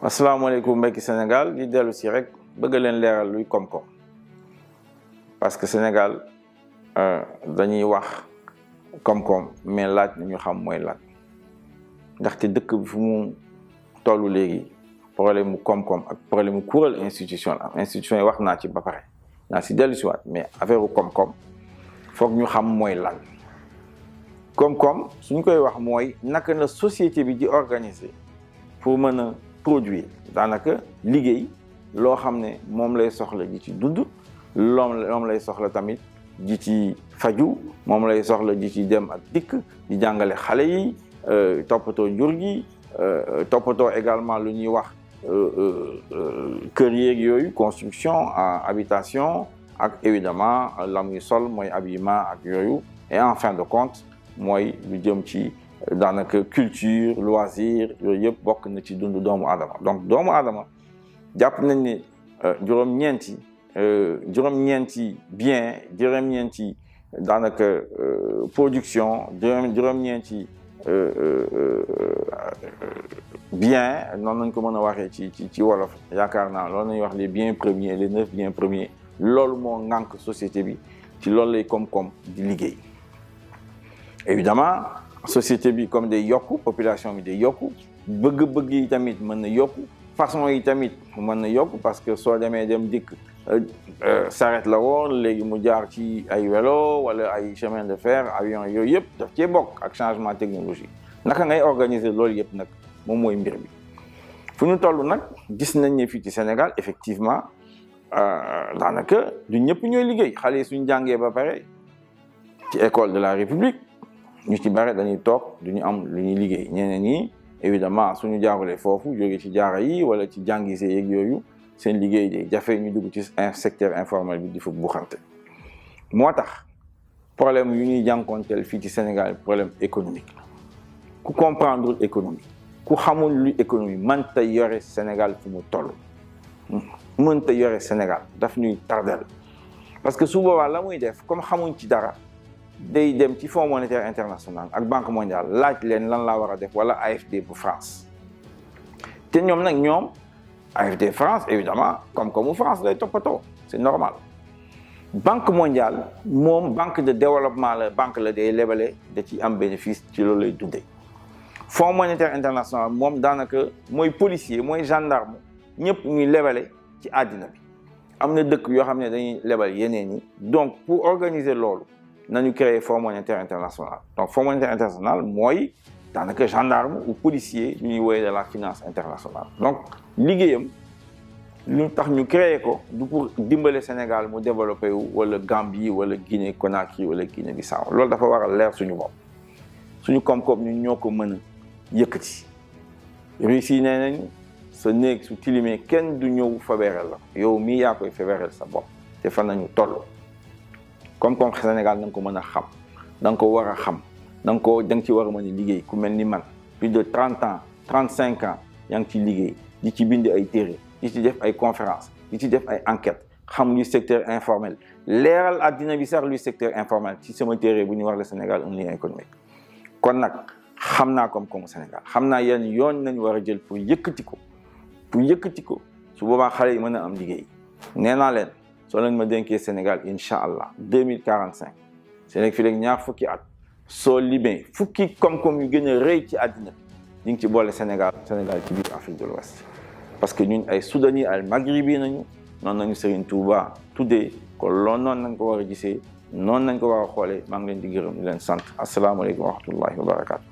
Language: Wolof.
asalaamaaleykum mbokki Sénégal di dellu si rek bëgg leen leeral luy koom-koom parce que Sénégal dañuy wax koom-koom mais laaj na ñu xam mooy lan ndaxte dëkk bi fu mu tollu léegi problème mu koom-koom ak problème mu kuréel institution la institution yi wax naa ci ba pare naa si dellu si waat mais affaire u koom-koom foog ñu xam mooy lan koom-koom suñ koy wax mooy naka la société bi di organiser pour mën a produire daanaka liggéey loo xam ne moom lay soxla ji ci dund moom lay soxla tamit ji ci faju moom lay soxla ji ci dem ak dikk di jàngale xale yi toppatoo njur gi toppatoo également lu ñuy wax kër yeeg yooyu construction habitation ak évidemment la muy sol mooy habillement ak yooyu et en fin de compte mooy lu jëm ci daanaka culture loisir yooyu yëpp bokk na ci dundu doomu aadama donc doomu aadama jàpp nañ ne juróom-ñeenti bien juróom-ñeenti daanaka production juróom-ñeenti bien noonu nañ ko mën a waxee ci wolof yaakaar naa loolu nañuy wax les biens premiers les 9 biens premiers loolu moo ŋànk société bi ci loolu lay koom-koom di liggéey évidemment société bi comme day yokku population bi day yokku bëgg-bëgg yi tamit mën na yokku façon yi tamit mën na yokku parce que soo demee dem dikk saret la woon léegi mu jaar ci ay vélo wala ay chemin de fer avion yooyu yëpp daf cee bokk ak changement technologie naka ngay organiser loolu yëpp nag moom mooy mbir bi fu ñu toll nag gis nañ ne fii ci Sénégal effectivement daanaka du ñëpp ñooy liggéey xale yi suñu jàngee ba pare ci école de la République ñu ci bare dañuy toog du ñu am lu ñuy liggéey ñeneen ñi évidemment suñu jaarulee foofu jóge ci jaara yi wala ci jàngise yeeg yooyu seen liggéey de jafe ñu dugg ci secteur informel bi di fa buxante moo tax problème yu ñuy jànkoonteel fii ci Sénégal problème économique la ku comprendre économie ku xamul lu économie mënta yore Sénégal fu mu toll mënta yore Sénégal daf ñuy tardel parce que su boobaa la muy def comme xamuñ ci dara day dem ci Fonds monétaire international ak Banque mondiale laaj leen lan laa war a def wala AFD bu France te ñoom nag AFD France évidemment comme France lay toppatoo c'est normal Banque mondiale moom banque de développement la banque la day lebale da ci am bénéfice ci loolu lay dundee Fonds monétaire international moom daanaka mooy policier mooy gendarme ñëpp ñuy lebale ci àddina bi am na dëkk yoo xam ne dañuy lebal yeneen yi donc pour organiser loolu nañu créer Fonds monétaire international donc Fonds monétaire international mooy daanaka gendarme ou policier ñu ñuy woowee de la finance internationale donc liggéeyam lu tax ñu créer ko du pour dimbale Sénégal mu développé wu wala Gambie wala Guinée Conakry wala Guinée Bissau loolu dafa war a leer suñu bopp suñu koom-koom ñun ñoo ko mën a yëkkati Russie nee nañ sa néeg su tilimee kenn du ñëw fabeereel la yow mii yaa koy fabeereel sa bopp te fan nañu toll koom-koom Sénégal da nga ko mën a xam da nga ko war a xam da nga ci war a mën a liggéey ku mel ni man plus de 30 ans 35 ans yaa ngi ci liggéey di ci bind ay téere di ci def ay conférence di ci def ay enquête xam luy secteur informel leeral àddina bi sax luy secteur informel ci sama téere bu ñuy wax le Sénégal un lien économique kon nag xam naa koom-koomu Sénégal xam naa yenn yoon nañu war a jël pour yëkkati ko su boobaa xale yi mën a am liggéey nee naa leen soo leen ma dénkee Sénégal incha allah 2045 Sénégal fii rek ñaar fukki at soo limee fukki koom-koom yu gën a rëy ci àddina bi ñu ngi ci boole Sénégal ci biir Afrique de l'Ouest parce que ñun ay Soudani ay Maghribi nañu noonu nañu Serigne Touba tuddee ko loolu noonu nañ ko war a gisee noonu nañ ko war a xoolee maa ngi leen di gërëm di leen sant asalaamaaleykum wa rahmatullahi wa barakaatu.